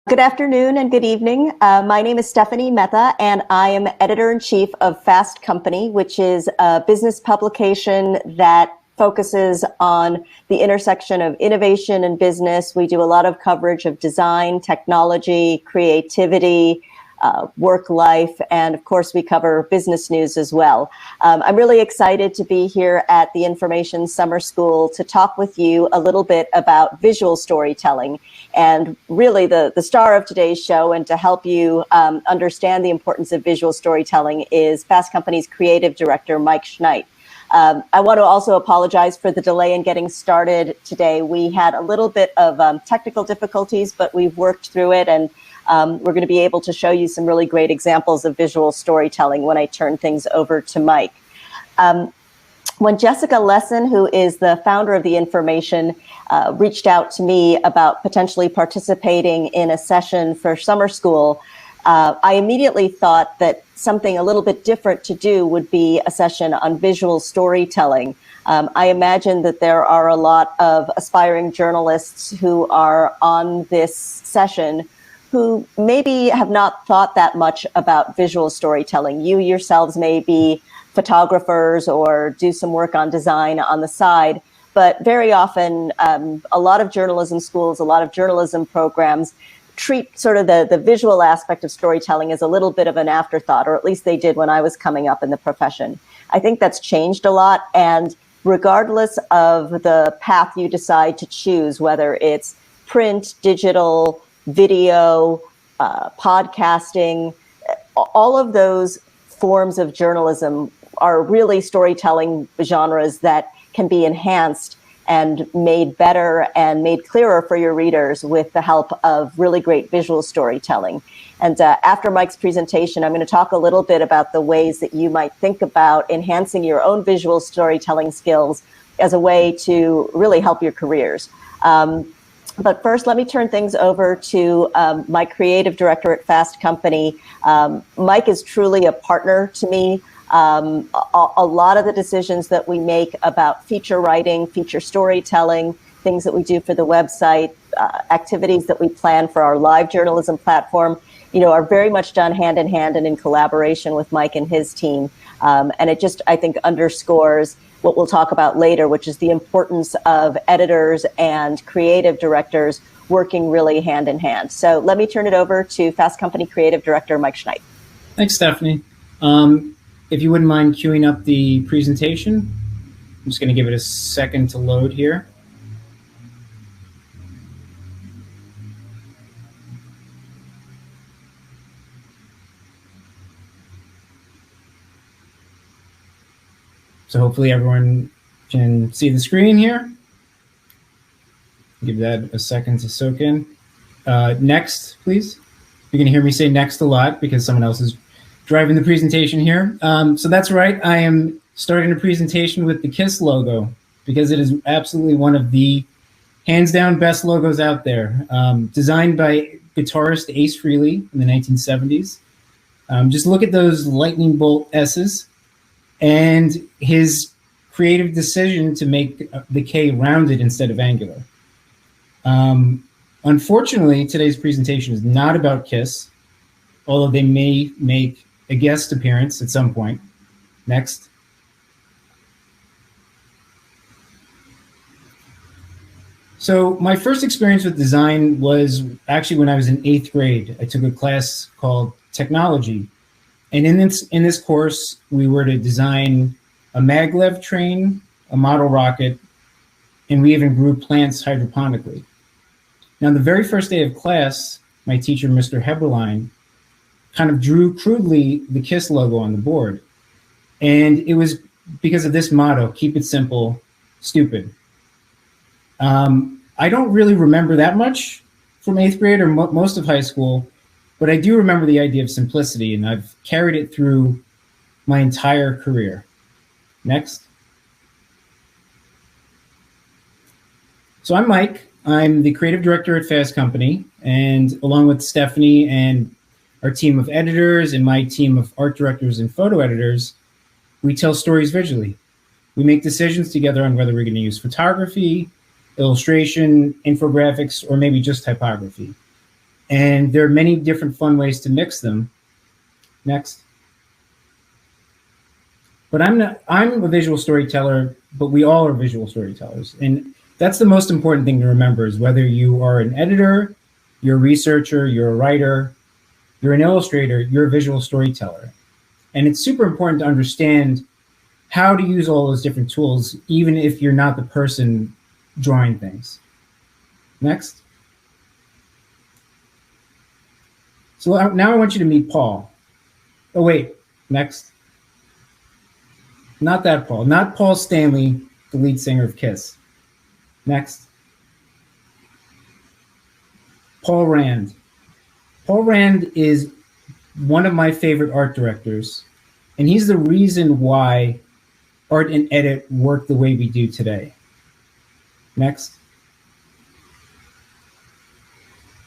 Good afternoon and good evening. My name is Stephanie Mehta, and I am editor-in-chief of Fast Company, which is a business publication that focuses on the intersection of innovation and business. We do a lot of coverage of design, technology, creativity, work life, and of course we cover business news as well. I'm really excited to be here at the Information Summer School to talk with you a little bit about visual storytelling. And really the star of today's show, and to help you understand the importance of visual storytelling, is Fast Company's creative director, Mike Schnaidt. I want to also apologize for the delay in getting started today. We had a little bit of technical difficulties, but we've worked through it, and we're going to be able to show you some really great examples of visual storytelling when I turn things over to Mike. When Jessica Lesson, who is the founder of the Information, reached out to me about potentially participating in a session for summer school, I immediately thought that something a little bit different to do would be a session on visual storytelling. I imagine that there are a lot of aspiring journalists who are on this session who maybe have not thought that much about visual storytelling. You yourselves may be photographers or do some work on design on the side, but very often a lot of journalism schools, a lot of journalism programs treat sort of the visual aspect of storytelling as a little bit of an afterthought, or at least they did when I was coming up in the profession. I think that's changed a lot, and regardless of the path you decide to choose, whether it's print, digital, video, podcasting, all of those forms of journalism are really storytelling genres that can be enhanced and made better and made clearer for your readers with the help of really great visual storytelling. And after Mike's presentation, I'm going to talk a little bit about the ways that you might think about enhancing your own visual storytelling skills as a way to really help your careers. But first, let me turn things over to my creative director at Fast Company. Mike is truly a partner to me. A lot of the decisions that we make about feature writing, feature storytelling, things that we do for the website, activities that we plan for our live journalism platform, are very much done hand in hand and in collaboration with Mike and his team. And it just, I think, underscores what we'll talk about later, which is the importance of editors and creative directors working really hand in hand. So let me turn it over to Fast Company creative director, Mike Schnaidt. Thanks, Stephanie. If you wouldn't mind queuing up the presentation, I'm just going to give it a second to load here. So hopefully everyone can see the screen here. Give that a second to soak in. Next, please. You're going to hear me say next a lot because someone else is driving the presentation here. So that's right. I am starting a presentation with the KISS logo because it is absolutely one of the hands down best logos out there. Designed by guitarist Ace Frehley in the 1970s. Just look at those lightning bolt S's and his creative decision to make the K rounded instead of angular. Unfortunately, today's presentation is not about KISS, although they may make a guest appearance at some point. Next. So my first experience with design was actually when I was in 8th grade. I took a class called Technology. And in this course, we were to design a maglev train, a model rocket, and we even grew plants hydroponically. Now, the very first day of class, my teacher, Mr. Heberlein, kind of drew crudely the KISS logo on the board. And it was because of this motto, keep it simple, stupid. I don't really remember that much from 8th grade or most of high school, but I do remember the idea of simplicity, and I've carried it through my entire career. Next. So I'm Mike. I'm the creative director at Fast Company, and along with Stephanie and our team of editors and my team of art directors and photo editors, we tell stories visually. We make decisions together on whether we're going to use photography, illustration, infographics, or maybe just typography. And there are many different fun ways to mix them. Next. But I'm a visual storyteller, but we all are visual storytellers. And that's the most important thing to remember, is whether you are an editor, you're a researcher, you're a writer, you're an illustrator, you're a visual storyteller. And it's super important to understand how to use all those different tools, even if you're not the person drawing things. Next. So now I want you to meet Paul. Oh, wait, next. Not that Paul, not Paul Stanley, the lead singer of Kiss. Next. Paul Rand. Paul Rand is one of my favorite art directors, and he's the reason why art and edit work the way we do today. Next.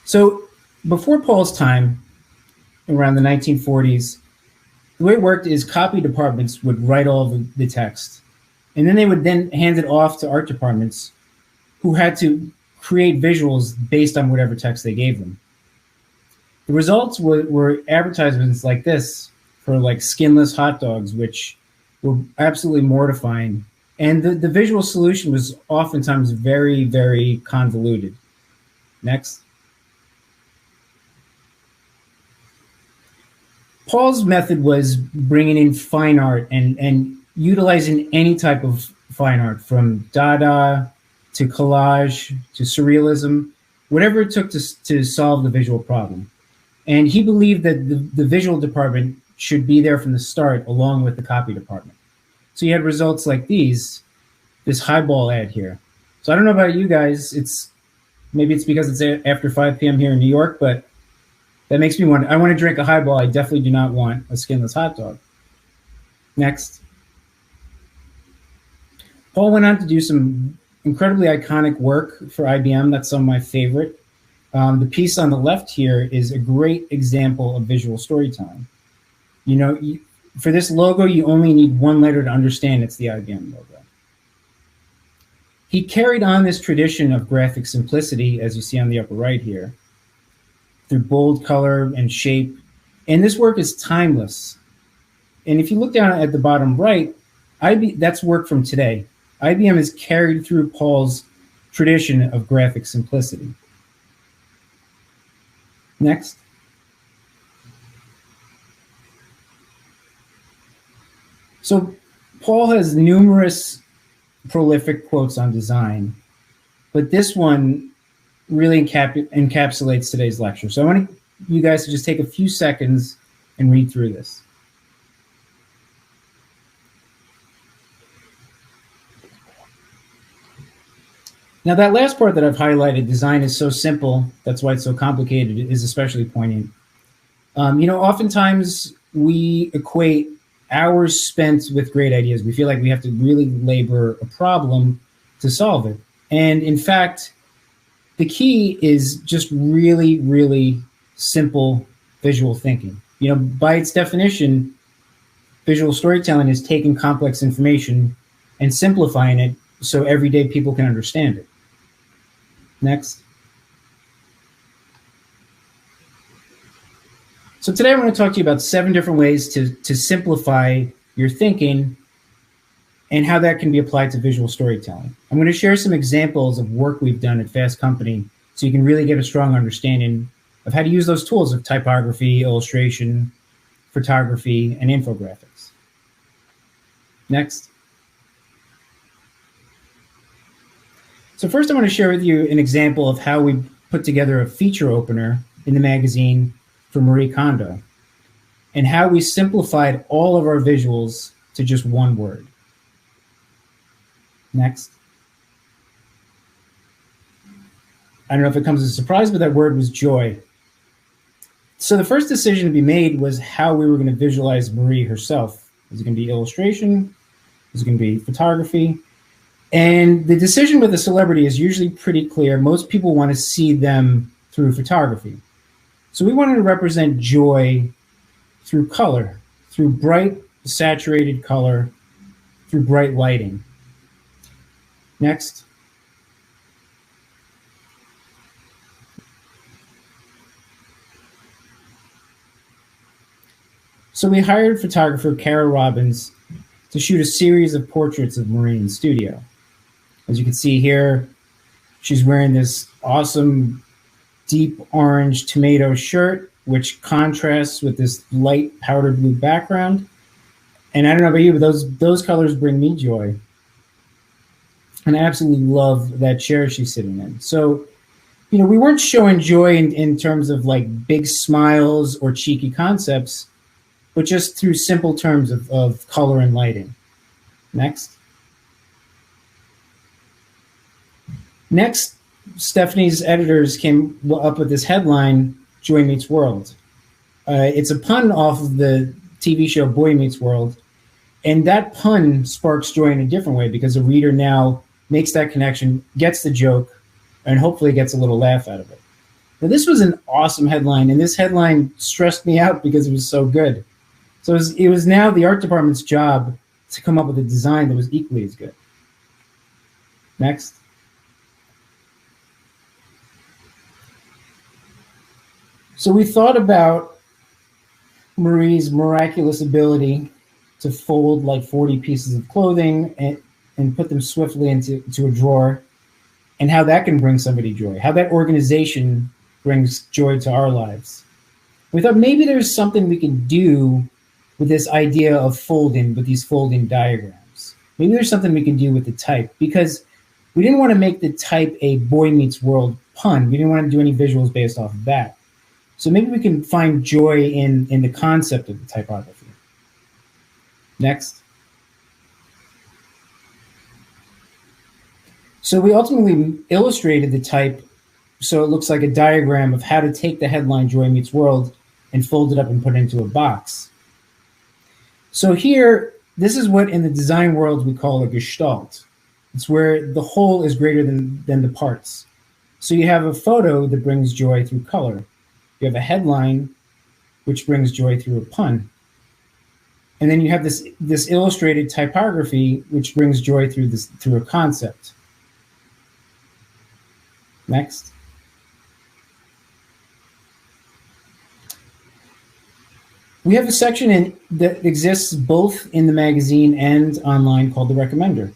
So before Paul's time, around the 1940s, the way it worked is copy departments would write all the text, and then they would then hand it off to art departments who had to create visuals based on whatever text they gave them. The results were advertisements like this for like skinless hot dogs, which were absolutely mortifying. And the visual solution was oftentimes very, very convoluted. Next. Paul's method was bringing in fine art and utilizing any type of fine art, from Dada to collage to surrealism, whatever it took to solve the visual problem. And he believed that the visual department should be there from the start, along with the copy department. So you had results like this highball ad here. So I don't know about you guys, maybe it's because it's after 5 p.m. here in New York, but that makes me want, I want to drink a highball. I definitely do not want a skinless hot dog. Next. Paul went on to do some incredibly iconic work for IBM. That's some of my favorite. The piece on the left here is a great example of visual storytelling. You know, for this logo, you only need one letter to understand it's the IBM logo. He carried on this tradition of graphic simplicity, as you see on the upper right here, through bold color and shape. And this work is timeless. And if you look down at the bottom right, that's work from today. IBM has carried through Paul's tradition of graphic simplicity. Next. So Paul has numerous prolific quotes on design, but this one really encapsulates today's lecture. So I want you guys to just take a few seconds and read through this. Now that last part that I've highlighted, design is so simple, that's why it's so complicated, is especially poignant. You know, oftentimes we equate hours spent with great ideas. We feel like we have to really labor a problem to solve it. And in fact, the key is just really, really simple visual thinking. You know, by its definition, visual storytelling is taking complex information and simplifying it so everyday people can understand it. Next. So today I want to talk to you about 7 different ways to simplify your thinking and how that can be applied to visual storytelling. I'm going to share some examples of work we've done at Fast Company so you can really get a strong understanding of how to use those tools of typography, illustration, photography, and infographics. Next. So first I want to share with you an example of how we put together a feature opener in the magazine for Marie Kondo, and how we simplified all of our visuals to just one word. Next. I don't know if it comes as a surprise, but that word was joy. So the first decision to be made was how we were going to visualize Marie herself. Is it going to be illustration? Is it going to be photography? And the decision with a celebrity is usually pretty clear. Most people want to see them through photography. So we wanted to represent joy through color, through bright, saturated color, through bright lighting. Next. So we hired photographer Kara Robbins to shoot a series of portraits of Marie in studio. As you can see here, she's wearing this awesome deep orange tomato shirt, which contrasts with this light powder blue background. And I don't know about you, but those colors bring me joy. And I absolutely love that chair she's sitting in. So, you know, we weren't showing joy in terms of like big smiles or cheeky concepts, but just through simple terms of color and lighting. Next. Next, Stephanie's editors came up with this headline, Joy Meets World. It's a pun off of the TV show Boy Meets World. And that pun sparks joy in a different way because the reader now makes that connection, gets the joke, and hopefully gets a little laugh out of it. Now, this was an awesome headline, and this headline stressed me out because it was so good. So it was now the art department's job to come up with a design that was equally as good. Next. So we thought about Marie's miraculous ability to fold like 40 pieces of clothing and put them swiftly into a drawer, and how that can bring somebody joy, how that organization brings joy to our lives. We thought maybe there's something we can do with this idea of folding, with these folding diagrams. Maybe there's something we can do with the type, because we didn't want to make the type a Boy Meets World pun. We didn't want to do any visuals based off of that. So maybe we can find joy in the concept of the typography. Next. So we ultimately illustrated the type so it looks like a diagram of how to take the headline Joy Meets World and fold it up and put it into a box. So here, this is what in the design world we call a gestalt. It's where the whole is greater than the parts. So you have a photo that brings joy through color. You have a headline, which brings joy through a pun. And then you have this illustrated typography, which brings joy through a concept. Next. We have a section that exists both in the magazine and online called the Recommender.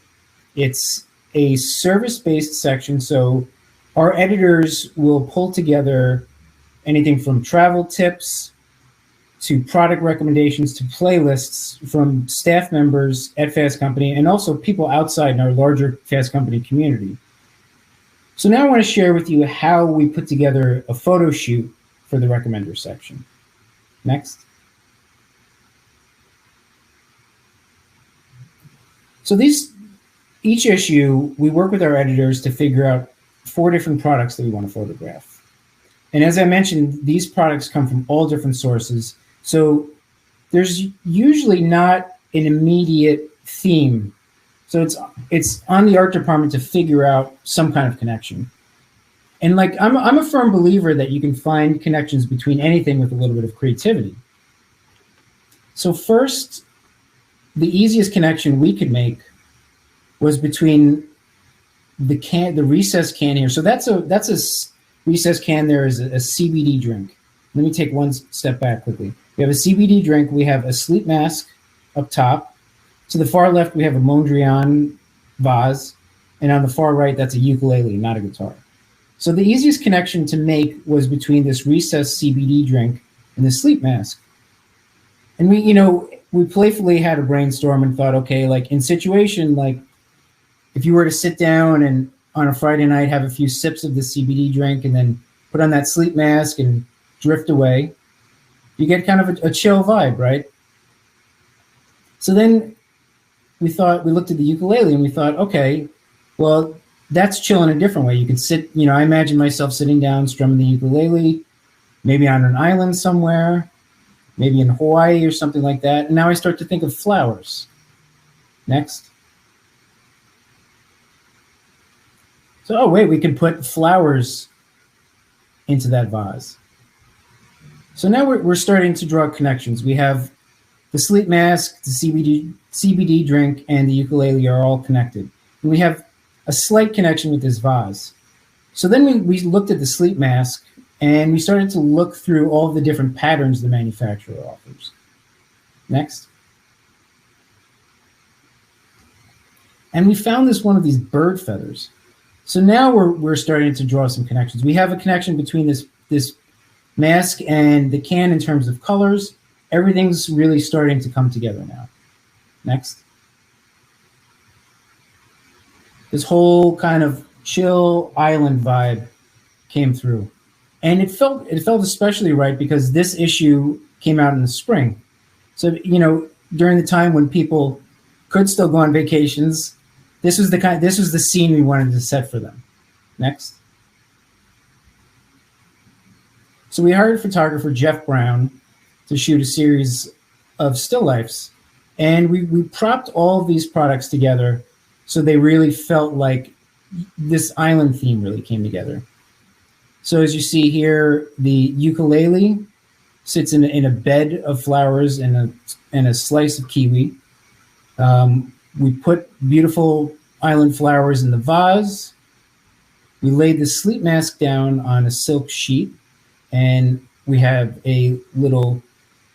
It's a service-based section, so our editors will pull together anything from travel tips to product recommendations to playlists from staff members at Fast Company and also people outside in our larger Fast Company community. So now I want to share with you how we put together a photo shoot for the Recommender section. Next. So each issue, we work with our editors to figure out 4 different products that we want to photograph. And as I mentioned, these products come from all different sources. So there's usually not an immediate theme. So it's on the art department to figure out some kind of connection. And like I'm a firm believer that you can find connections between anything with a little bit of creativity. So first, the easiest connection we could make was between the recess can here. So that's a recess can. There is a CBD drink. Let me take one step back quickly. We have a CBD drink. We have a sleep mask up top. To the far left, we have a Mondrian vase. And on the far right, that's a ukulele, not a guitar. So the easiest connection to make was between this recess CBD drink and the sleep mask. And we playfully had a brainstorm and thought, okay, like in situation, like if you were to sit down and on a Friday night have a few sips of the CBD drink and then put on that sleep mask and drift away, you get kind of a chill vibe, right? So then we looked at the ukulele and we thought, okay, well, that's chill in a different way. You can sit, I imagine myself sitting down, strumming the ukulele, maybe on an island somewhere, maybe in Hawaii or something like that. And now I start to think of flowers. Next. So, oh wait, we can put flowers into that vase. So now we're starting to draw connections. We have the sleep mask, the CBD drink, and the ukulele are all connected. And we have a slight connection with this vase. So then we looked at the sleep mask and we started to look through all the different patterns the manufacturer offers. Next. And we found one of these bird feathers. So now we're starting to draw some connections. We have a connection between this mask and the can in terms of colors. Everything's really starting to come together now. Next. This whole kind of chill island vibe came through. And it felt especially right because this issue came out in the spring. So, during the time when people could still go on vacations, this was the scene we wanted to set for them. Next. So we hired photographer Jeff Brown to shoot a series of still lifes. And we propped all of these products together so they really felt like this island theme really came together. So as you see here, the ukulele sits in a bed of flowers and a slice of kiwi. We put beautiful island flowers in the vase. We laid the sleep mask down on a silk sheet, and we have a little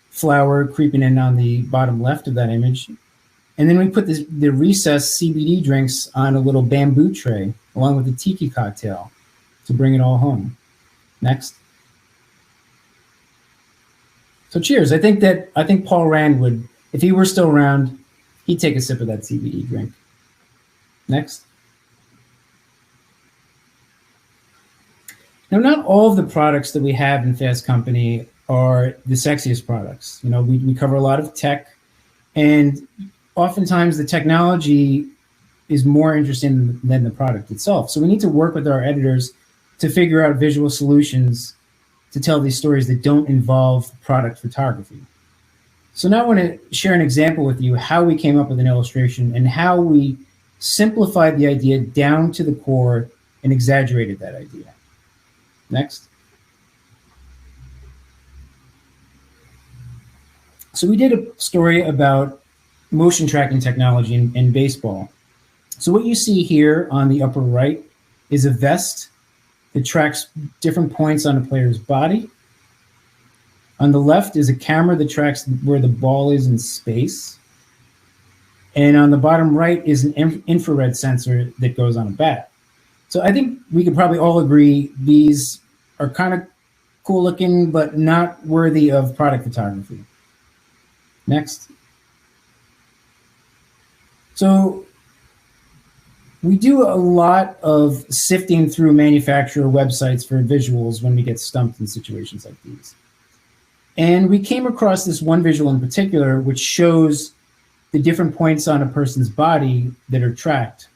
flower creeping in on the bottom left of that image. And then we put the recessed CBD drinks on a little bamboo tray, along with a tiki cocktail to bring it all home. Next. So cheers. I think Paul Rand would, if he were still around, he'd take a sip of that CBD drink. Next. Now, not all of the products that we have in Fast Company are the sexiest products. We cover a lot of tech, and oftentimes the technology is more interesting than the product itself. So we need to work with our editors to figure out visual solutions to tell these stories that don't involve product photography. So now I want to share an example with you how we came up with an illustration and how we simplified the idea down to the core and exaggerated that idea. Next. So we did a story about motion tracking technology in baseball. So what you see here on the upper right is a vest that tracks different points on a player's body. On the left is a camera that tracks where the ball is in space. And on the bottom right is an infrared sensor that goes on a bat. So I think we could probably all agree these are kind of cool looking, but not worthy of product photography. Next. So we do a lot of sifting through manufacturer websites for visuals when we get stumped in situations like these. And we came across this one visual in particular, which shows the different points on a person's body that are tracked.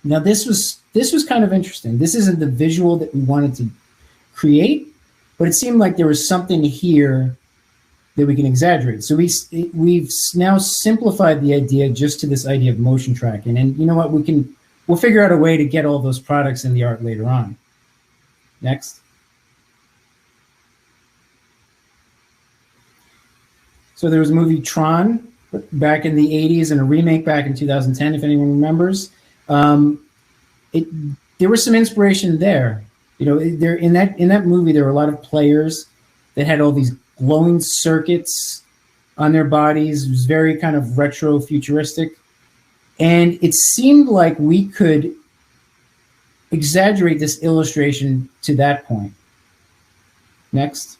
Now, this was kind of interesting. This isn't the visual that we wanted to create, but it seemed like there was something here that we can exaggerate. So we've now simplified the idea just to this idea of motion tracking. And you know what? We'll figure out a way to get all those products in the art later on. Next. So there was a movie Tron back in the 80s and a remake back in 2010, if anyone remembers. There was some inspiration there. There in that movie, there were a lot of players that had all these glowing circuits on their bodies. It was very kind of retro futuristic. And it seemed like we could exaggerate this illustration to that point. Next.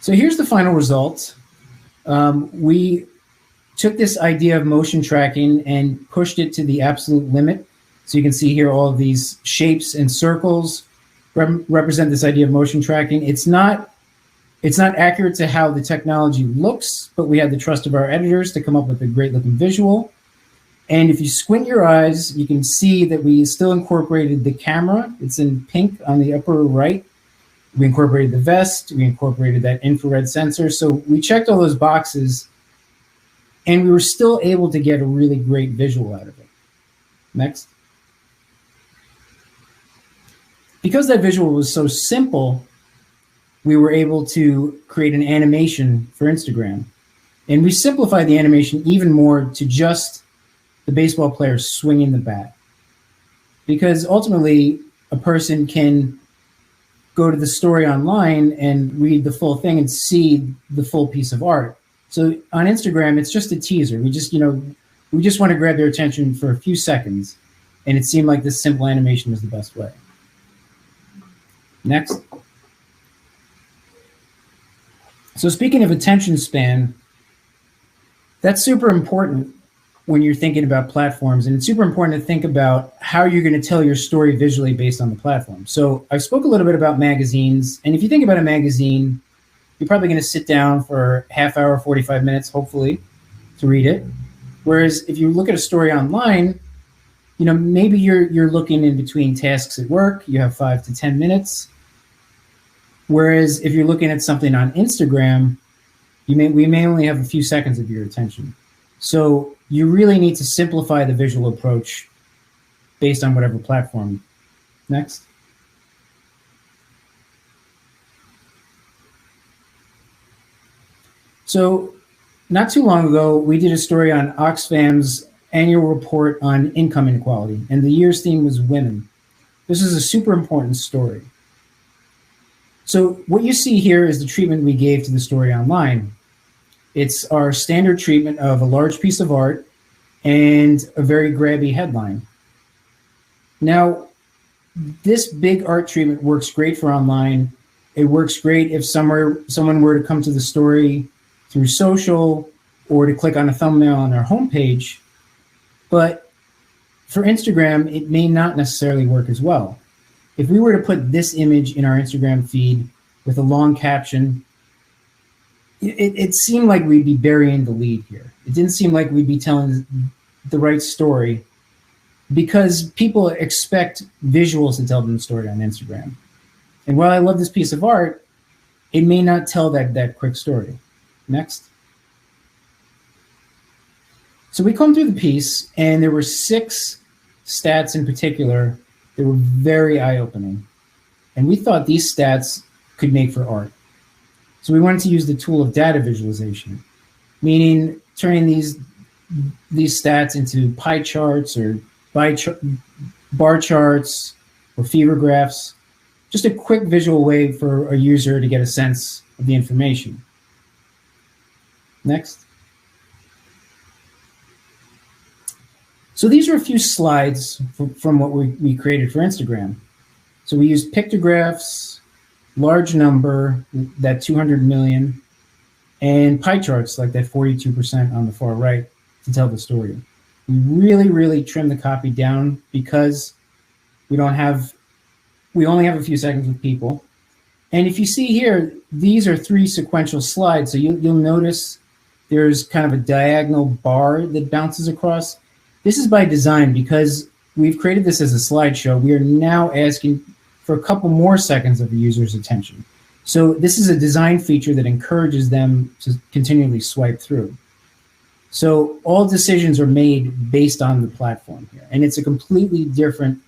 So here's the final result. We took this idea of motion tracking and pushed it to the absolute limit. So you can see here all of these shapes and circles represent this idea of motion tracking. It's not accurate to how the technology looks, but we had the trust of our editors to come up with a great looking visual. And if you squint your eyes, you can see that we still incorporated the camera. It's in pink on the upper right. We incorporated the vest. We incorporated that infrared sensor. So we checked all those boxes, and we were still able to get a really great visual out of it. Next. Because that visual was so simple, we were able to create an animation for Instagram. And we simplified the animation even more to just the baseball player swinging the bat. Because ultimately, a person can go to the story online and read the full thing and see the full piece of art. So on Instagram, it's just a teaser. We just want to grab their attention for a few seconds, and it seemed like this simple animation was the best way. Next. So speaking of attention span, that's super important when you're thinking about platforms, and it's super important to think about how you're going to tell your story visually based on the platform. So I spoke a little bit about magazines, and if you think about a magazine, you're probably going to sit down for half hour, 45 minutes, hopefully, to read it. Whereas if you look at a story online, maybe you're looking in between tasks at work, you have 5 to 10 minutes. Whereas if you're looking at something on Instagram, we may only have a few seconds of your attention. So you really need to simplify the visual approach based on whatever platform. Next. So not too long ago, we did a story on Oxfam's annual report on income inequality, and the year's theme was women. This is a super important story. So what you see here is the treatment we gave to the story online. It's our standard treatment of a large piece of art and a very grabby headline. Now, this big art treatment works great for online. It works great if someone were to come to the story through social or to click on a thumbnail on our homepage. But for Instagram, it may not necessarily work as well. If we were to put this image in our Instagram feed with a long caption, it seemed like we'd be burying the lead here. It didn't seem like we'd be telling the right story because people expect visuals to tell them the story on Instagram. And while I love this piece of art, it may not tell that quick story. Next. So we combed through the piece, and there were 6 stats in particular that were very eye-opening. And we thought these stats could make for art. So we wanted to use the tool of data visualization, meaning turning these stats into pie charts or bar charts or fever graphs, just a quick visual way for a user to get a sense of the information. Next. So these are a few slides from what we created for Instagram. So we used pictographs, large number, that 200 million, and pie charts like that 42% on the far right to tell the story. We really, really trimmed the copy down because we only have a few seconds with people. And if you see here, these are 3 sequential slides. So you'll notice there's kind of a diagonal bar that bounces across. This is by design because we've created this as a slideshow. We are now asking for a couple more seconds of the user's attention. So this is a design feature that encourages them to continually swipe through. So all decisions are made based on the platform here. And it's a completely different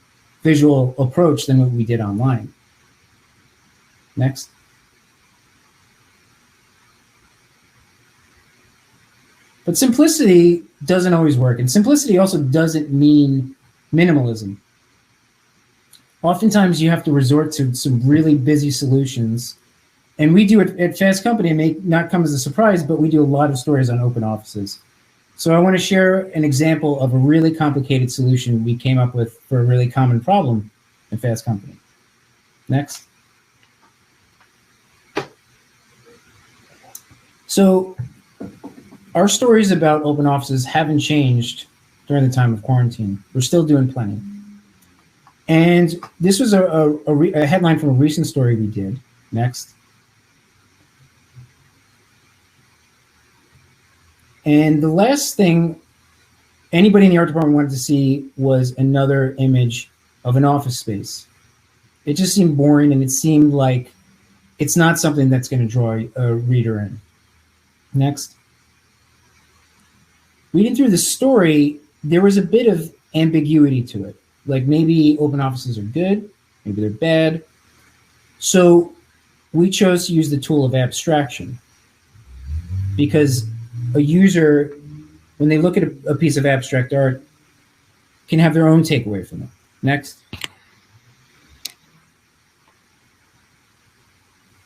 visual approach than what we did online. Next. But simplicity doesn't always work. And simplicity also doesn't mean minimalism. Oftentimes you have to resort to some really busy solutions. And we do it at Fast Company. It may not come as a surprise, but we do a lot of stories on open offices. So I want to share an example of a really complicated solution we came up with for a really common problem at Fast Company. Next. So our stories about open offices haven't changed during the time of quarantine. We're still doing plenty. And this was a headline from a recent story we did. Next. And the last thing anybody in the art department wanted to see was another image of an office space. It just seemed boring, and it seemed like it's not something that's going to draw a reader in. Next. Reading through the story, there was a bit of ambiguity to it. Like maybe open offices are good, maybe they're bad. So we chose to use the tool of abstraction because a user, when they look at a piece of abstract art, can have their own takeaway from it. Next.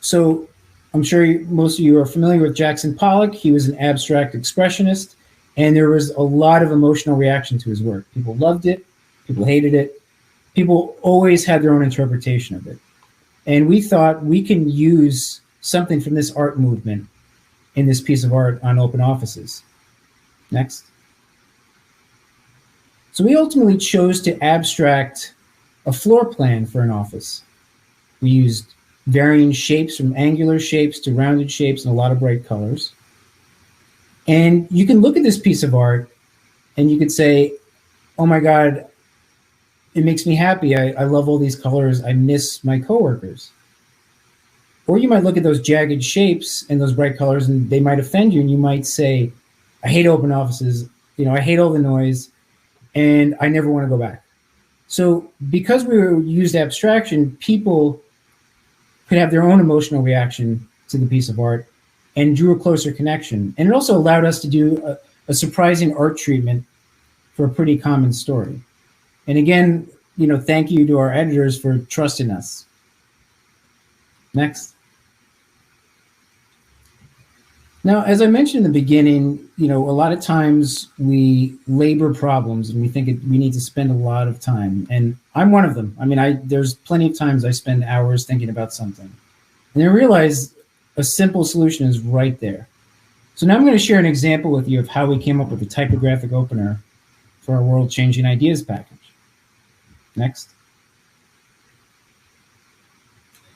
So I'm sure most of you are familiar with Jackson Pollock. He was an abstract expressionist, and there was a lot of emotional reaction to his work. People loved it, people hated it, people always had their own interpretation of it. And we thought we can use something from this art movement in this piece of art on open offices. Next. So we ultimately chose to abstract a floor plan for an office. We used varying shapes, from angular shapes to rounded shapes, and a lot of bright colors. And you can look at this piece of art and you could say, oh my God, it makes me happy. I love all these colors. I miss my coworkers. Or you might look at those jagged shapes and those bright colors and they might offend you, and you might say, I hate open offices. I hate all the noise and I never want to go back. So because we used abstraction, people could have their own emotional reaction to the piece of art and drew a closer connection. And it also allowed us to do a surprising art treatment for a pretty common story. And again, thank you to our editors for trusting us. Next. Now, as I mentioned in the beginning, a lot of times we labor problems and we think we need to spend a lot of time. And I'm one of them. I mean, there's plenty of times I spend hours thinking about something. And I realize a simple solution is right there. So now I'm going to share an example with you of how we came up with the typographic opener for our world-changing ideas package. Next.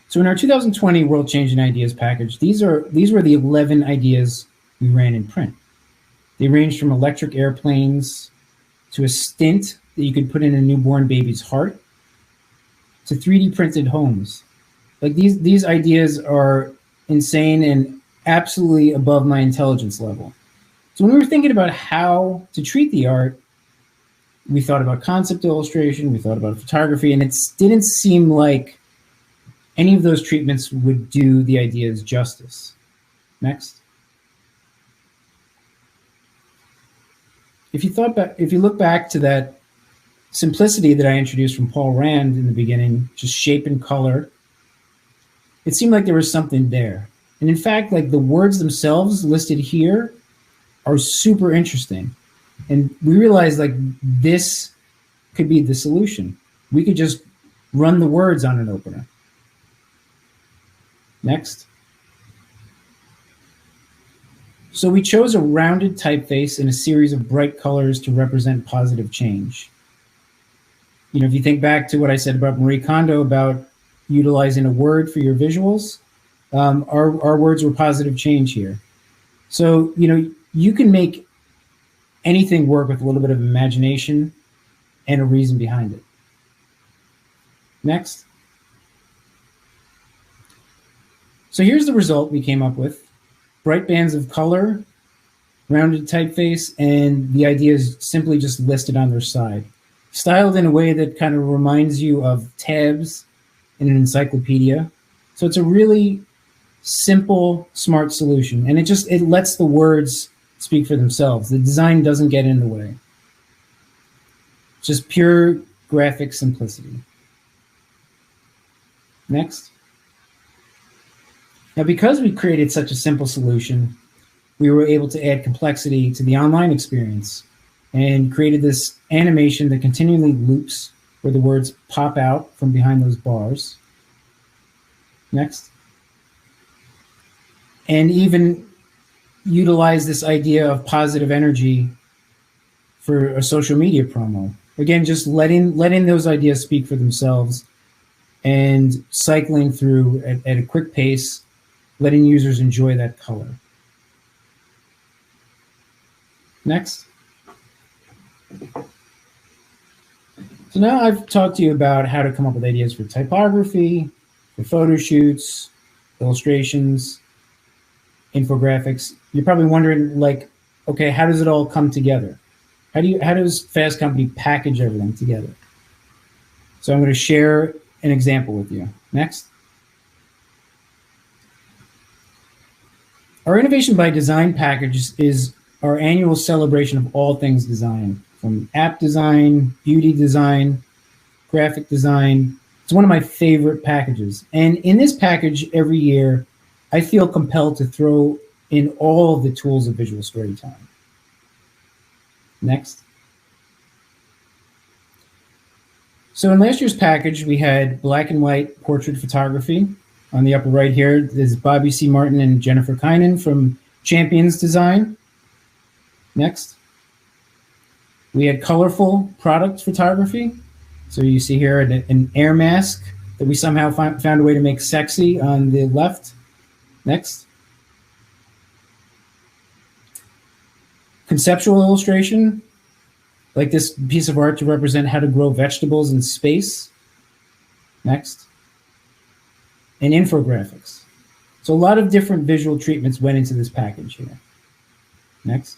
So in our 2020 World Changing Ideas package, these were the 11 ideas we ran in print. They ranged from electric airplanes to a stint that you could put in a newborn baby's heart to 3D printed homes. Like these ideas are insane and absolutely above my intelligence level. So when we were thinking about how to treat the art, we thought about concept illustration, we thought about photography, and it didn't seem like any of those treatments would do the ideas justice. Next. If you look back to that simplicity that I introduced from Paul Rand in the beginning, just shape and color, it seemed like there was something there. And in fact, like the words themselves listed here are super interesting. And we realized like this could be the solution. We could just run the words on an opener. Next. So we chose a rounded typeface and a series of bright colors to represent positive change. If you think back to what I said about Marie Kondo about utilizing a word for your visuals, our words were positive change here. So, you can make anything work with a little bit of imagination and a reason behind it. Next. So here's the result we came up with. Bright bands of color, rounded typeface, and the ideas simply just listed on their side. Styled in a way that kind of reminds you of tabs in an encyclopedia. So it's a really simple, smart solution. And it lets the words speak for themselves. The design doesn't get in the way. Just pure graphic simplicity. Next. Now, because we created such a simple solution, we were able to add complexity to the online experience and created this animation that continually loops where the words pop out from behind those bars. Next. And even utilize this idea of positive energy for a social media promo. Again, just letting those ideas speak for themselves and cycling through at a quick pace, letting users enjoy that color. Next. So now I've talked to you about how to come up with ideas for typography, for photo shoots, illustrations, infographics. You're probably wondering, like, okay, how does it all come together? How does Fast Company package everything together? So I'm going to share an example with you. Next. Our Innovation by Design package is our annual celebration of all things design, from app design, beauty design, graphic design. It's It's one of my favorite packages. And in this package every year, I feel compelled to throw in all of the tools of visual storytelling. Next. So in last year's package, we had black and white portrait photography. On the upper right here, there's Bobby C. Martin and Jennifer Kynan from Champions Design. Next. We had colorful product photography. So you see here an air mask that we somehow found a way to make sexy on the left. Next. Conceptual illustration, like this piece of art to represent how to grow vegetables in space. Next. And infographics. So a lot of different visual treatments went into this package here. Next.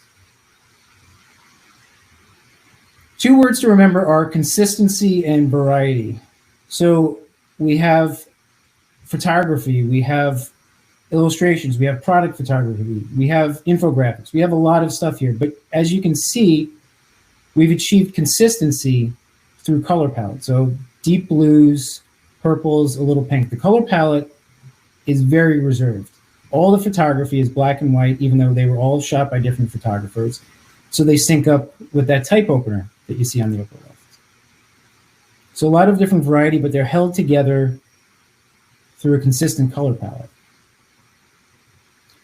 2 words to remember are consistency and variety. So we have photography, we have illustrations, we have product photography, we have infographics, we have a lot of stuff here. But as you can see, we've achieved consistency through color palette. So deep blues, purples, a little pink. The color palette is very reserved. All the photography is black and white, even though they were all shot by different photographers. So they sync up with that type opener that you see on the upper left. So a lot of different variety, but they're held together through a consistent color palette.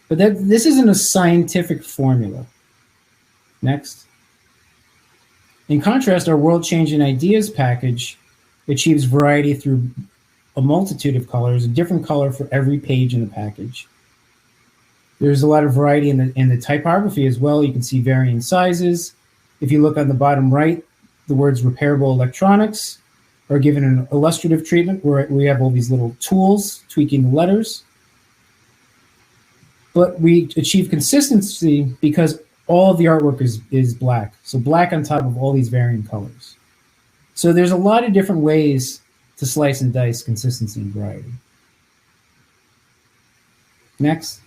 But this isn't a scientific formula. Next. In contrast, our World-Changing Ideas package achieves variety through a multitude of colors, a different color for every page in the package. There's a lot of variety in the typography as well. You can see varying sizes. If you look on the bottom right, the words repairable electronics are given an illustrative treatment where we have all these little tools tweaking the letters. But we achieve consistency because all of the artwork is black. So black on top of all these varying colors. So there's a lot of different ways to slice and dice consistency and variety. Next.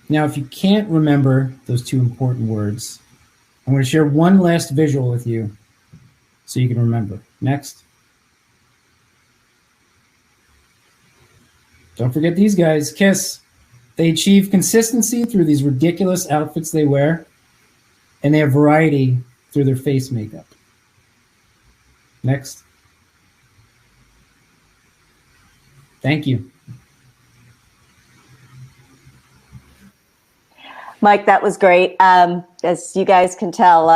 Now, if you can't remember those 2 important words, I'm going to share one last visual with you so you can remember. Next. Don't forget these guys, KISS. They achieve consistency through these ridiculous outfits they wear, and they have variety through their face makeup. Next. Thank you. Mike, that was great. As you guys can tell,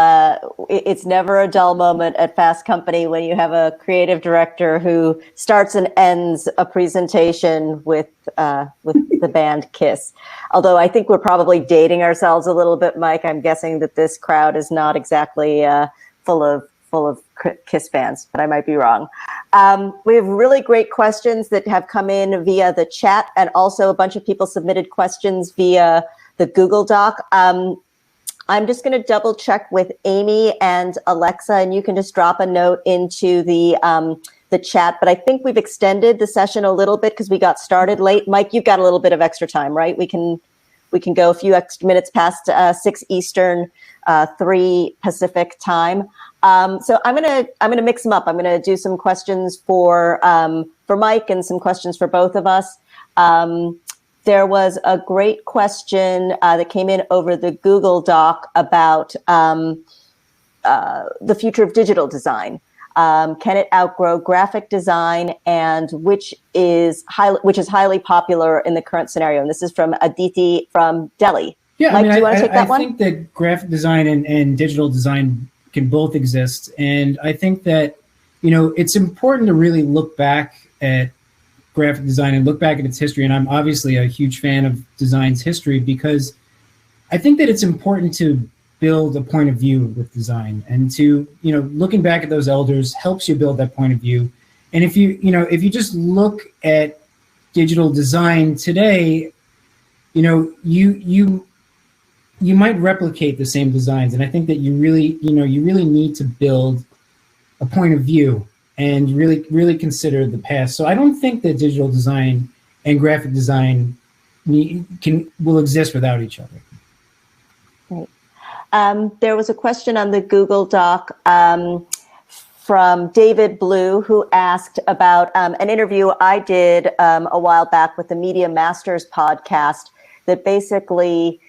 it's never a dull moment at Fast Company when you have a creative director who starts and ends a presentation with the band KISS. Although I think we're probably dating ourselves a little bit, Mike. I'm guessing that this crowd is not exactly full of KISS fans, but I might be wrong. We have really great questions that have come in via the chat, and also a bunch of people submitted questions via the Google Doc. I'm just going to double check with Amy and Alexa, and you can just drop a note into the chat. But I think we've extended the session a little bit because we got started late. Mike, you've got a little bit of extra time, right? We can go a few extra minutes past 6 Eastern, 3 Pacific time. So I'm gonna mix them up. I'm gonna do some questions for Mike and some questions for both of us. There was a great question that came in over the Google Doc about the future of digital design. Can it outgrow graphic design, and which is highly popular in the current scenario? And this is from Aditi from Delhi. Yeah, Mike, do you want to take that one? I think that graphic design and digital design can both exist, and I think that it's important to really look back at graphic design and look back at its history. And I'm obviously a huge fan of design's history because I think that it's important to build a point of view with design, and to looking back at those elders helps you build that point of view. And if you just look at digital design today, you might replicate the same designs, and I think that you really need to build a point of view and really consider the past. So I don't think that digital design and graphic design will exist without each other. Right. There was a question on the Google Doc from David Blue, who asked about an interview I did a while back with the Media Masters podcast that basically,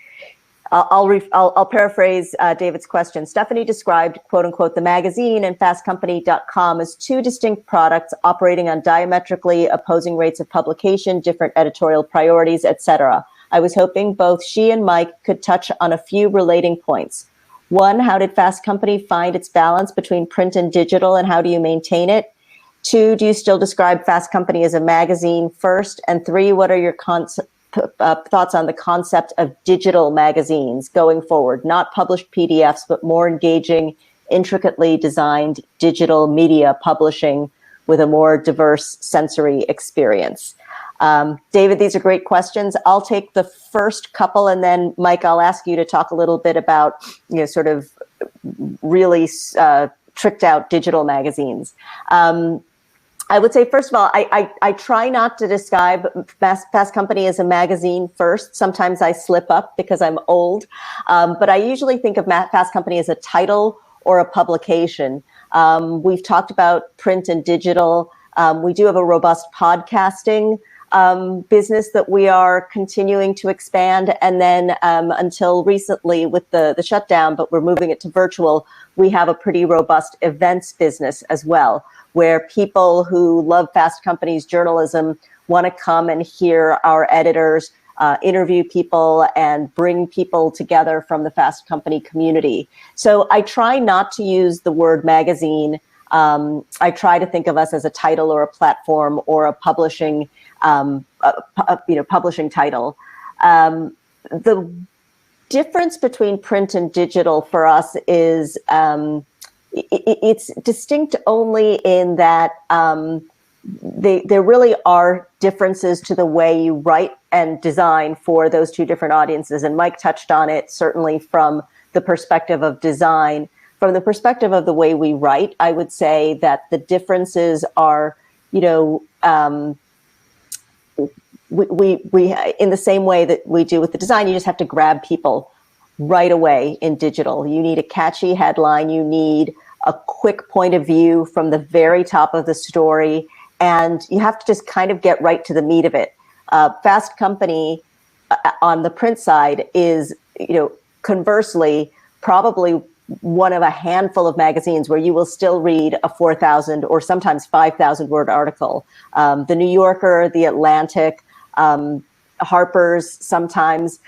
I'll paraphrase David's question. Stephanie described, quote unquote, the magazine and fastcompany.com as two distinct products operating on diametrically opposing rates of publication, different editorial priorities, etc. I was hoping both she and Mike could touch on a few relating points. One, how did Fast Company find its balance between print and digital, and how do you maintain it? Two, do you still describe Fast Company as a magazine first? And three, what are your thoughts on the concept of digital magazines going forward? Not published PDFs, but more engaging, intricately designed digital media publishing with a more diverse sensory experience. David, these are great questions. I'll take the first couple, and then Mike, I'll ask you to talk a little bit about, sort of really tricked out digital magazines. I would say, first of all, I try not to describe Fast Company as a magazine first. Sometimes I slip up because I'm old, but I usually think of Fast Company as a title or a publication. We've talked about print and digital. We do have a robust podcasting business that we are continuing to expand. And then until recently with the shutdown, but we're moving it to virtual, we have a pretty robust events business as well, where people who love Fast Company's journalism want to come and hear our editors interview people and bring people together from the Fast Company community. So I try not to use the word magazine. I try to think of us as a title or a platform or a publishing publishing title. The difference between print and digital for us is it's distinct only in that there really are differences to the way you write and design for those two different audiences. And Mike touched on it, certainly from the perspective of design. From the perspective of the way we write, I would say that the differences are, we in the same way that we do with the design, you just have to grab people right away in digital. You need a catchy headline. You need a quick point of view from the very top of the story. And you have to just kind of get right to the meat of it. Fast Company on the print side is, conversely, probably one of a handful of magazines where you will still read a 4,000 or sometimes 5,000 word article. The New Yorker, the Atlantic, Harper's, sometimes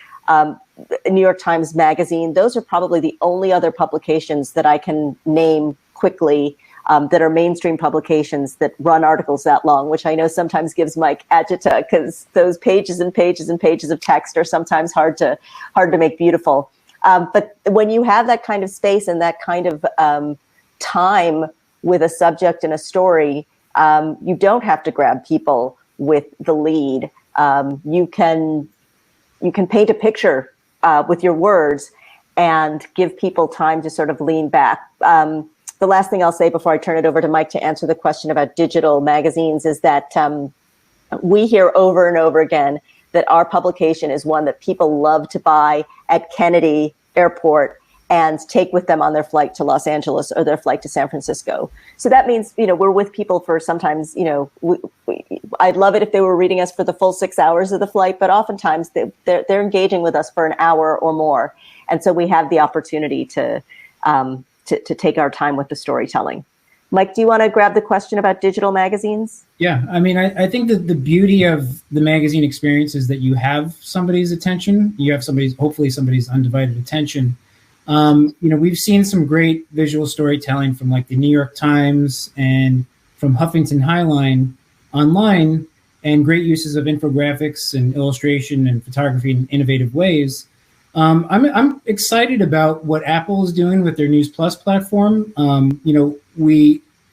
New York Times Magazine. Those are probably the only other publications that I can name quickly that are mainstream publications that run articles that long, which I know sometimes gives Mike agita because those pages and pages and pages of text are sometimes hard to make beautiful. But when you have that kind of space and that kind of time with a subject and a story, you don't have to grab people with the lead. You can paint a picture with your words and give people time to sort of lean back. The last thing I'll say before I turn it over to Mike to answer the question about digital magazines is that we hear over and over again that our publication is one that people love to buy at Kennedy Airport and take with them on their flight to Los Angeles or their flight to San Francisco. So that means, we're with people for sometimes, I'd love it if they were reading us for the full 6 hours of the flight, but oftentimes they're engaging with us for an hour or more. And so we have the opportunity to take our time with the storytelling. Mike, do you want to grab the question about digital magazines? Yeah, I mean, I think that the beauty of the magazine experience is that you have somebody's attention. You have hopefully somebody's undivided attention. We've seen some great visual storytelling from like the New York Times and from Huffington Highline online, and great uses of infographics and illustration and photography in innovative ways. I'm excited about what Apple is doing with their News Plus platform.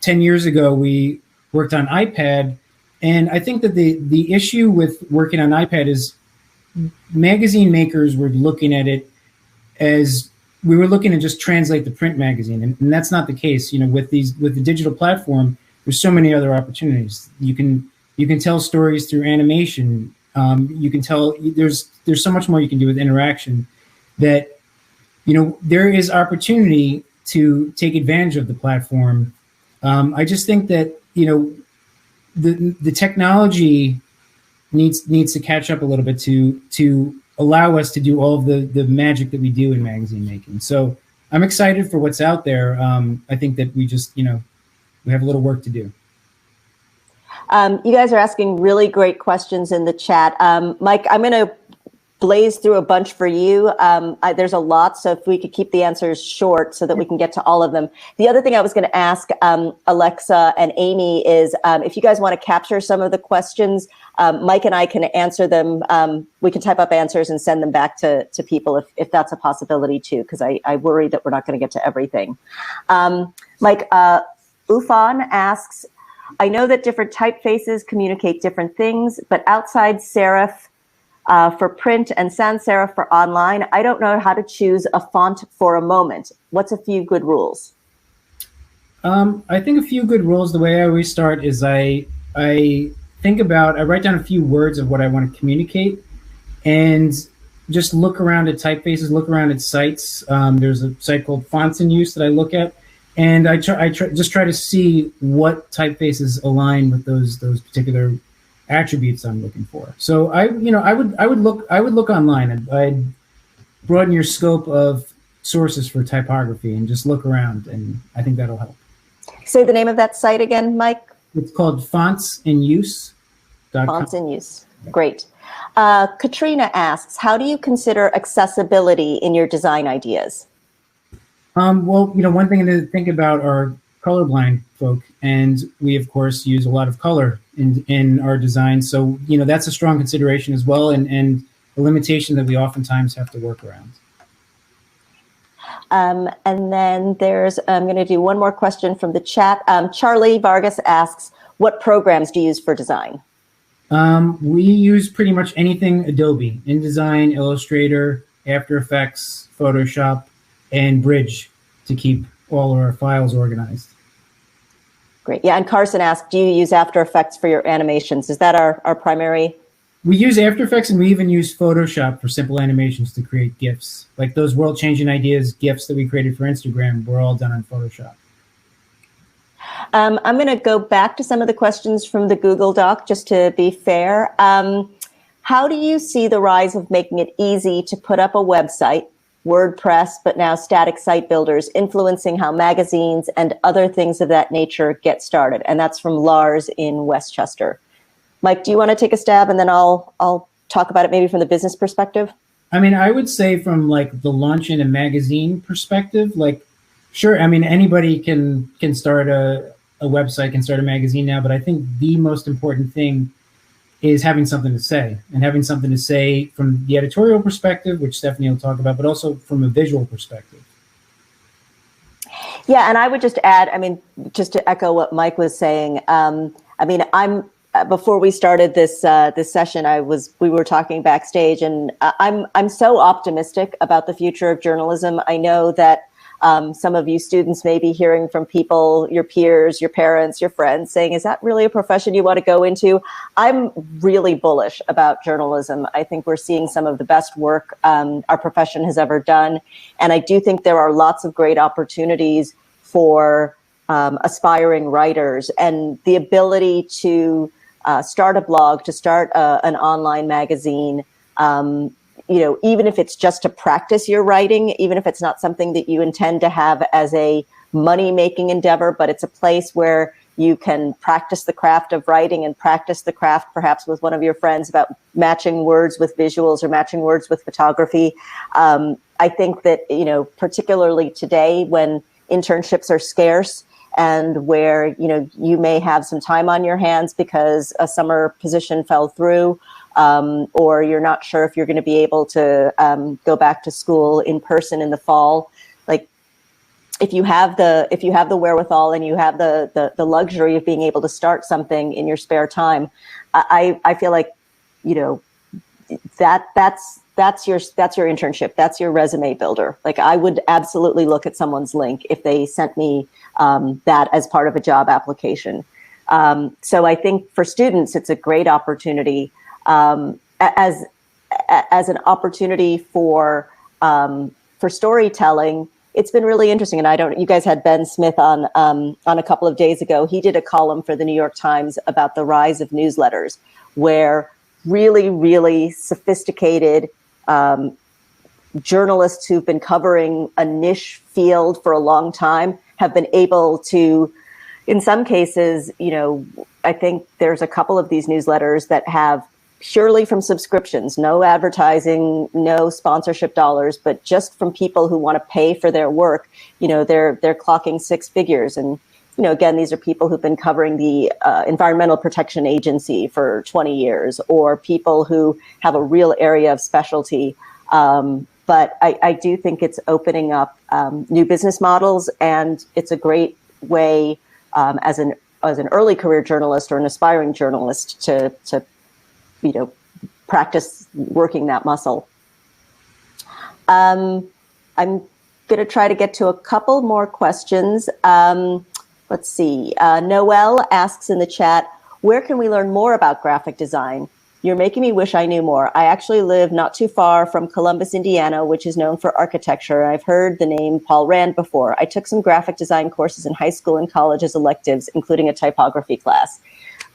10 years ago, we worked on iPad, and I think that the issue with working on iPad is magazine makers were looking at it as we were looking to just translate the print magazine, and that's not the case. With the digital platform, there's so many other opportunities. You can tell stories through animation. You can tell there's so much more you can do with interaction that there is opportunity to take advantage of the platform I just think that, the technology needs to catch up a little bit to allow us to do all of the magic that we do in magazine making. So I'm excited for what's out there. I think that we just, we have a little work to do. You guys are asking really great questions in the chat. Mike, I'm going to blaze through a bunch for you. There's a lot, so if we could keep the answers short so that we can get to all of them. The other thing I was going to ask Alexa and Amy is if you guys want to capture some of the questions, Mike and I can answer them. We can type up answers and send them back to people if that's a possibility too, because I worry that we're not going to get to everything. Mike, Ufan asks, I know that different typefaces communicate different things, but outside serif for print and sans serif for online, I don't know how to choose a font for a moment. What's a few good rules? I think a few good rules, the way I always start is I write down a few words of what I want to communicate and just look around at typefaces, look around at sites. There's a site called Fonts in Use that I look at, and I try to see what typefaces align with those particular attributes I'm looking for. So I would look online. I'd broaden your scope of sources for typography and just look around, and I think that'll help. Say the name of that site again, Mike. It's called fontsinuse.com. Fonts in Use. Great. Katrina asks, how do you consider accessibility in your design ideas? Well, one thing to think about are colorblind folk, and we of course use a lot of color in our design. So, that's a strong consideration as well, and a limitation that we oftentimes have to work around. And then I'm going to do one more question from the chat. Charlie Vargas asks, what programs do you use for design? We use pretty much anything Adobe: InDesign, Illustrator, After Effects, Photoshop, and Bridge to keep all of our files organized. Great. Yeah, and Carson asked, do you use After Effects for your animations? Is that our primary? We use After Effects, and we even use Photoshop for simple animations to create GIFs. Like those world-changing ideas, GIFs that we created for Instagram, were all done on Photoshop. I'm going to go back to some of the questions from the Google Doc, just to be fair. How do you see the rise of making it easy to put up a website, WordPress, but now static site builders, influencing how magazines and other things of that nature get started? And that's from Lars in Westchester. Mike, do you want to take a stab, and then I'll talk about it maybe from the business perspective? I mean, I would say from like the launch in a magazine perspective, like, sure, I mean, anybody can start a website, can start a magazine now, but I think the most important thing is having something to say, and having something to say from the editorial perspective, which Stephanie will talk about, but also from a visual perspective. Yeah, and I would just add, I mean, just to echo what Mike was saying, before we started this session, we were talking backstage, and I'm so optimistic about the future of journalism. I know that some of you students may be hearing from people, your peers, your parents, your friends, saying, is that really a profession you want to go into? I'm really bullish about journalism. I think we're seeing some of the best work our profession has ever done. And I do think there are lots of great opportunities for aspiring writers, and the ability to start a blog, to start an online magazine, even if it's just to practice your writing, even if it's not something that you intend to have as a money-making endeavor, but it's a place where you can practice the craft of writing and practice the craft perhaps with one of your friends about matching words with visuals or matching words with photography. I think that, particularly today when internships are scarce, and where, you may have some time on your hands because a summer position fell through, or you're not sure if you're going to be able to go back to school in person in the fall. Like, if you have the wherewithal and you have the luxury of being able to start something in your spare time, I feel like, that's your internship. That's your resume builder. Like, I would absolutely look at someone's link if they sent me that as part of a job application. So I think for students, it's a great opportunity as an opportunity for storytelling, it's been really interesting. And you guys had Ben Smith on a couple of days ago. He did a column for the New York Times about the rise of newsletters, where really, really sophisticated journalists who've been covering a niche field for a long time have been able to, in some cases, I think there's a couple of these newsletters that have purely from subscriptions, no advertising, no sponsorship dollars, but just from people who want to pay for their work, they're clocking six figures. And, again, these are people who've been covering the Environmental Protection Agency for 20 years, or people who have a real area of specialty. But I do think it's opening up new business models, and it's a great way as an early career journalist or an aspiring journalist to practice working that muscle. I'm going to try to get to a couple more questions. Let's see. Noelle asks in the chat, where can we learn more about graphic design? You're making me wish I knew more. I actually live not too far from Columbus, Indiana, which is known for architecture. I've heard the name Paul Rand before. I took some graphic design courses in high school and college as electives, including a typography class.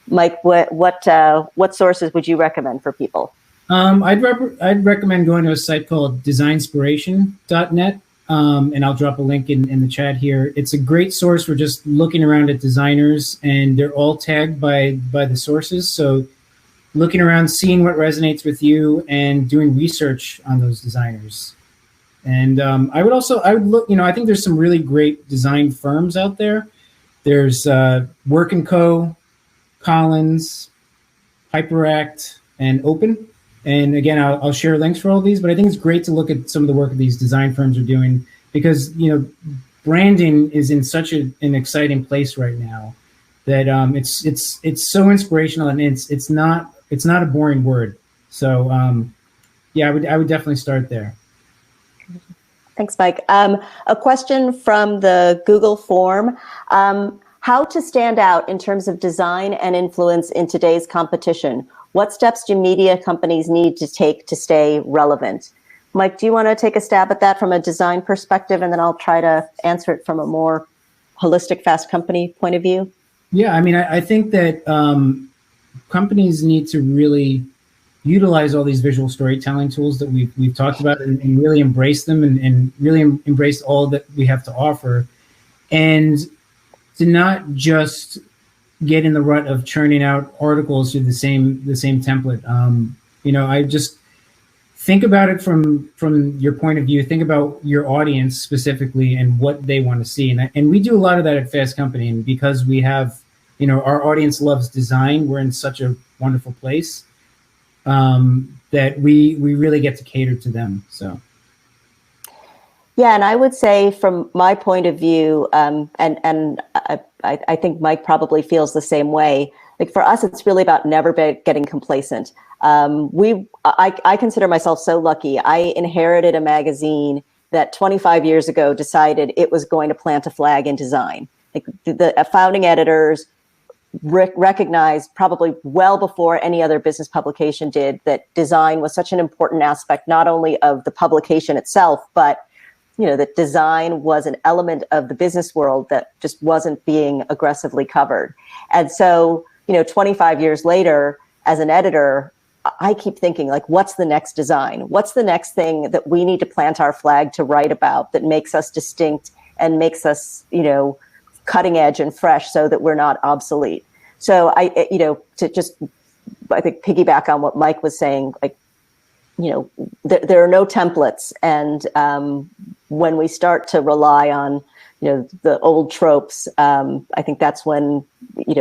Mike, what sources would you recommend for people? I'd recommend going to a site called designspiration.net, and I'll drop a link in the chat here. It's a great source for just looking around at designers, and they're all tagged by the sources. So looking around, seeing what resonates with you, and doing research on those designers. And I would look. I think there's some really great design firms out there. There's Work & Co., Collins, HyperAct, and Open. And again, I'll share links for all these, but I think it's great to look at some of the work that these design firms are doing, because, branding is in such an exciting place right now that it's so inspirational, and it's not a boring word. So I would definitely start there. Thanks, Mike. A question from the Google form. How to stand out in terms of design and influence in today's competition? What steps do media companies need to take to stay relevant? Mike, do you want to take a stab at that from a design perspective, and then I'll try to answer it from a more holistic Fast Company point of view? Yeah, I think that companies need to really utilize all these visual storytelling tools that we've talked about, and really embrace them, and really embrace all that we have to offer, and to not just get in the rut of churning out articles through the same template. I just think about it from your point of view. Think about your audience specifically and what they want to see, and we do a lot of that at Fast Company. And because we have, our audience loves design, we're in such a wonderful place that we really get to cater to them. So. Yeah, and I would say from my point of view, and I think Mike probably feels the same way. Like for us, it's really about never getting complacent. I consider myself so lucky. I inherited a magazine that 25 years ago decided it was going to plant a flag in design. Like the founding editors recognized probably well before any other business publication did that design was such an important aspect, not only of the publication itself, but that design was an element of the business world that just wasn't being aggressively covered. And so, 25 years later, as an editor, I keep thinking, like, what's the next design? What's the next thing that we need to plant our flag to write about that makes us distinct and makes us, cutting edge and fresh so that we're not obsolete? So I think piggyback on what Mike was saying, like, there are no templates. And when we start to rely on, the old tropes, I think that's when we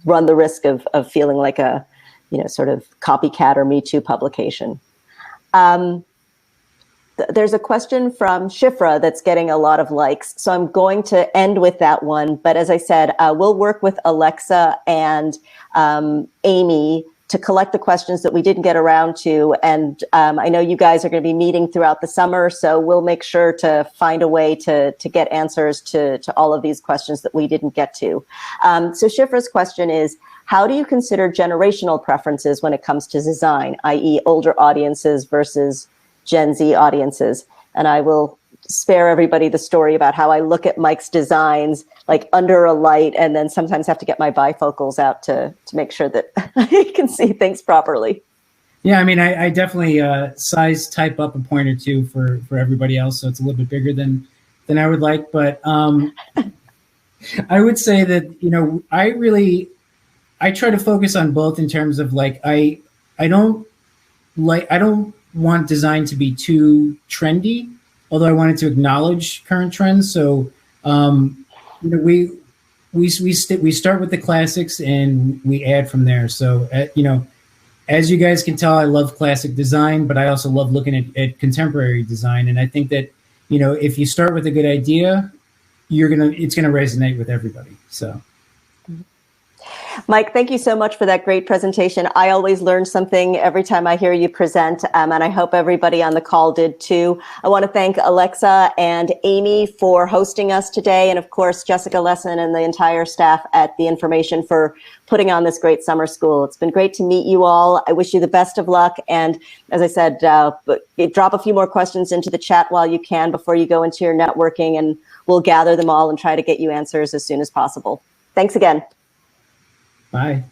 run the risk of feeling like a, sort of copycat or Me Too publication. There's a question from Shifra that's getting a lot of likes. So I'm going to end with that one. But as I said, we'll work with Alexa and Amy to collect the questions that we didn't get around to. And I know you guys are going to be meeting throughout the summer, so we'll make sure to find a way to get answers to all of these questions that we didn't get to. So Shifra's question is, how do you consider generational preferences when it comes to design, i.e. older audiences versus Gen Z audiences? And I will spare everybody the story about how I look at Mike's designs like under a light, and then sometimes have to get my bifocals out to make sure that I can see things properly. Yeah, I mean, I definitely size type up a point or two for everybody else, so it's a little bit bigger than I would like. But I would say that, you know, I try to focus on both in terms of like I don't want design to be too trendy, although I wanted to acknowledge current trends. So you know, we start with the classics and we add from there. So you know, as you guys can tell, I love classic design, but I also love looking at contemporary design. And I think that, you know, if you start with a good idea, it's gonna resonate with everybody. So. Mike, thank you so much for that great presentation. I always learn something every time I hear you present, and I hope everybody on the call did too. I want to thank Alexa and Amy for hosting us today, and of course, Jessica Lesson and the entire staff at The Information for putting on this great summer school. It's been great to meet you all. I wish you the best of luck. And as I said, drop a few more questions into the chat while you can before you go into your networking, and we'll gather them all and try to get you answers as soon as possible. Thanks again. Bye.